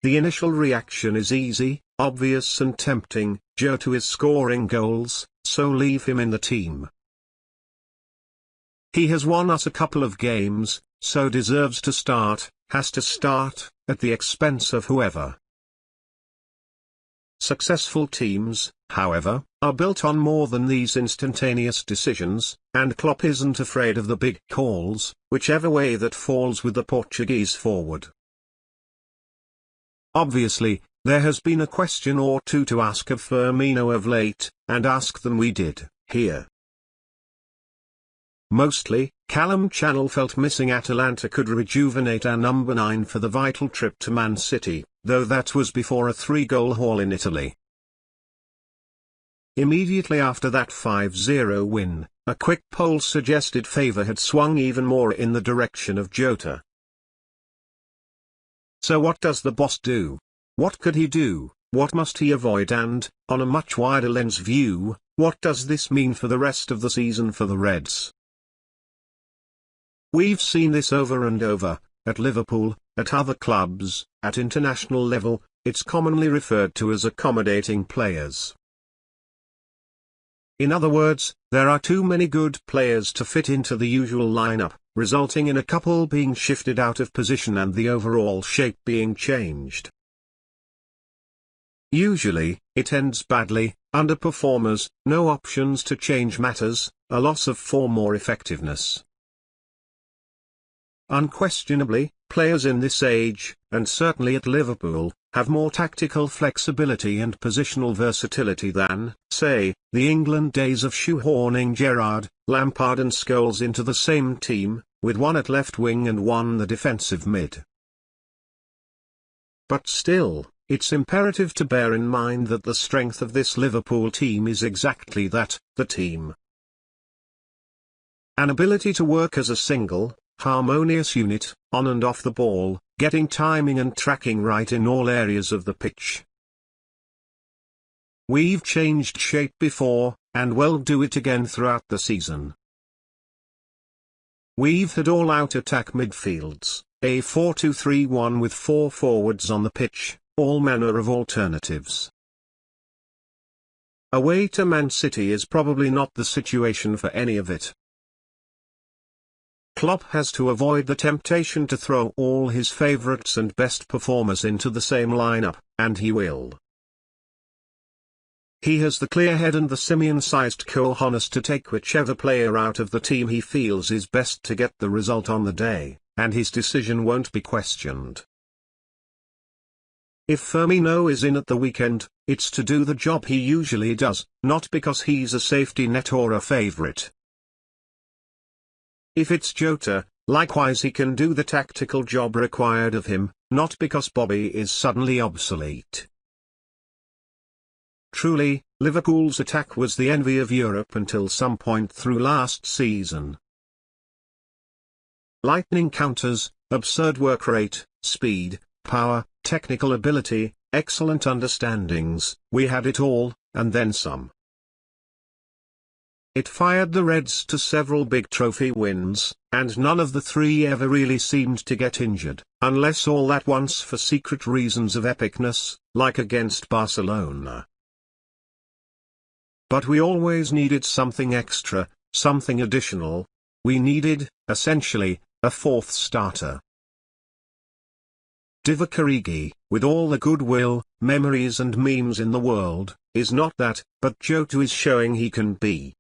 The initial reaction is easy, obvious and tempting: Jota is scoring goals, so leave him in the team. He has won us a couple of games, so deserves to start, has to start, at the expense of whoever. Successful teams, however, are built on more than these instantaneous decisions, and Klopp isn't afraid of the big calls, whichever way that falls with the Portuguese forward. Obviously, there has been a question or two to ask of Firmino of late, and ask them we did, here. Mostly, Callum Channel felt missing Atalanta could rejuvenate our number 9 for the vital trip to Man City, though that was before a 3-goal haul in Italy. Immediately after that 5-0 win, a quick poll suggested favour had swung even more in the direction of Jota. So what does the boss do? What could he do? What must he avoid? And, on a much wider lens view, what does this mean for the rest of the season for the Reds? We've seen this over and over, at Liverpool, at other clubs, at international level. It's commonly referred to as accommodating players. In other words, there are too many good players to fit into the usual lineup, resulting in a couple being shifted out of position and the overall shape being changed. Usually, it ends badly: underperformers, no options to change matters, a loss of form or effectiveness. Unquestionably, players in this age, and certainly at Liverpool, have more tactical flexibility and positional versatility than, say, the England days of shoehorning Gerrard, Lampard and Scholes into the same team, with one at left wing and one the defensive mid. But still, it's imperative to bear in mind that the strength of this Liverpool team is exactly that, the team. An ability to work as a single, harmonious unit, on and off the ball, getting timing and tracking right in all areas of the pitch. We've changed shape before, and will do it again throughout the season. We've had all-out attack midfields, a 4-2-3-1 with 4 forwards on the pitch, all manner of alternatives. Away to Man City is probably not the situation for any of it. Klopp has to avoid the temptation to throw all his favourites and best performers into the same lineup, and he will. He has the clear head and the simian-sized cojones to take whichever player out of the team he feels is best to get the result on the day, and his decision won't be questioned. If Firmino is in at the weekend, it's to do the job he usually does, not because he's a safety net or a favourite. If it's Jota, likewise he can do the tactical job required of him, not because Bobby is suddenly obsolete. Truly, Liverpool's attack was the envy of Europe until some point through last season. Lightning counters, absurd work rate, speed, power, technical ability, excellent understandings, we had it all, and then some. It fired the Reds to several big trophy wins, and none of the 3 ever really seemed to get injured, unless all at once for secret reasons of epicness, like against Barcelona. But we always needed something extra, something additional. We needed, essentially, a 4th starter. Divock Origi, with all the goodwill, memories and memes in the world, is not that, but Jota is showing he can be.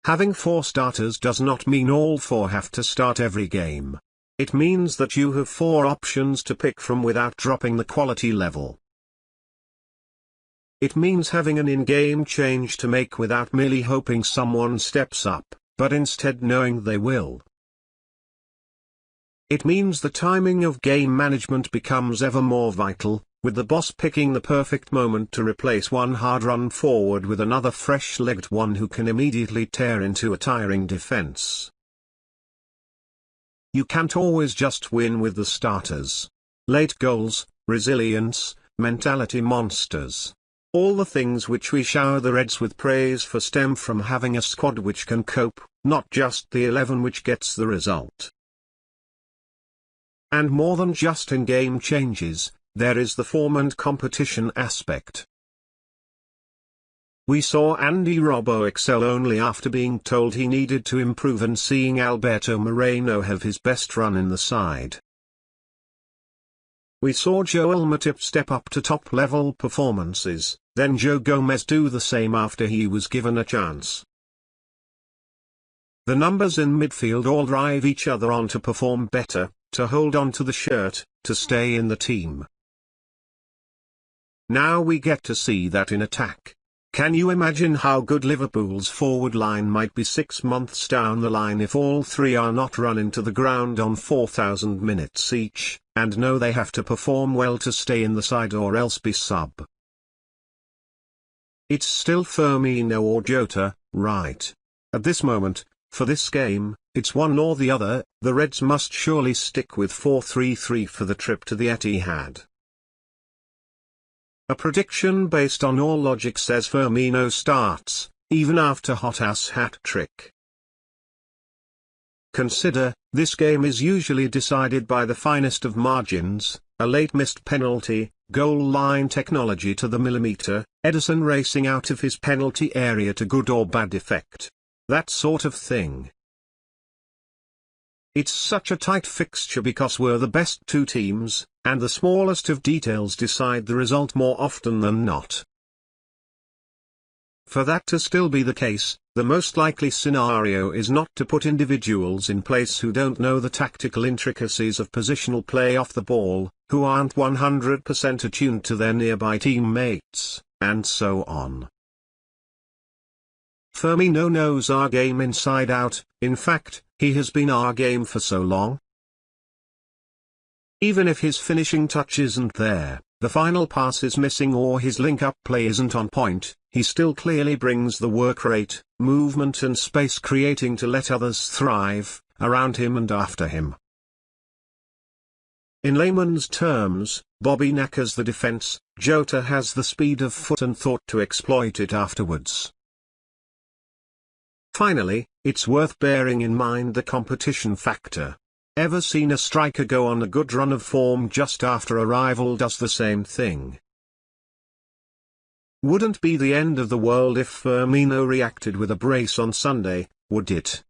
Having 4 starters does not mean all 4 have to start every game. It means that you have 4 options to pick from without dropping the quality level. It means having an in-game change to make without merely hoping someone steps up, but instead knowing they will. It means the timing of game management becomes ever more vital, with the boss picking the perfect moment to replace one hard-run forward with another fresh-legged one who can immediately tear into a tiring defense. You can't always just win with the starters. Late goals, resilience, mentality monsters. All the things which we shower the Reds with praise for stem from having a squad which can cope, not just the 11 which gets the result. And more than just in-game changes, there is the form and competition aspect. We saw Andy Robbo excel only after being told he needed to improve and seeing Alberto Moreno have his best run in the side. We saw Joel Matip step up to top-level performances, then Joe Gomez do the same after he was given a chance. The numbers in midfield all drive each other on to perform better, to hold on to the shirt, to stay in the team. Now we get to see that in attack. Can you imagine how good Liverpool's forward line might be 6 months down the line if all three are not run into the ground on 4,000 minutes each, and know they have to perform well to stay in the side or else be sub? It's still Firmino or Jota, right? At this moment, for this game, it's one or the other. The Reds must surely stick with 4-3-3 for the trip to the Etihad. A prediction based on all logic says Firmino starts, even after Hottas' hat-trick. Consider, this game is usually decided by the finest of margins, a late missed penalty, goal line technology to the millimetre, Ederson racing out of his penalty area to good or bad effect. That sort of thing. It's such a tight fixture because we're the best two teams, and the smallest of details decide the result more often than not. For that to still be the case, the most likely scenario is not to put individuals in place who don't know the tactical intricacies of positional play off the ball, who aren't 100% attuned to their nearby teammates, and so on. Firmino knows our game inside out. In fact, he has been our game for so long. Even if his finishing touch isn't there, the final pass is missing or his link-up play isn't on point, he still clearly brings the work rate, movement and space creating to let others thrive, around him and after him. In layman's terms, Bobby knackers the defense, Jota has the speed of foot and thought to exploit it afterwards. Finally, it's worth bearing in mind the competition factor. Ever seen a striker go on a good run of form just after a rival does the same thing? Wouldn't be the end of the world if Firmino reacted with a brace on Sunday, would it?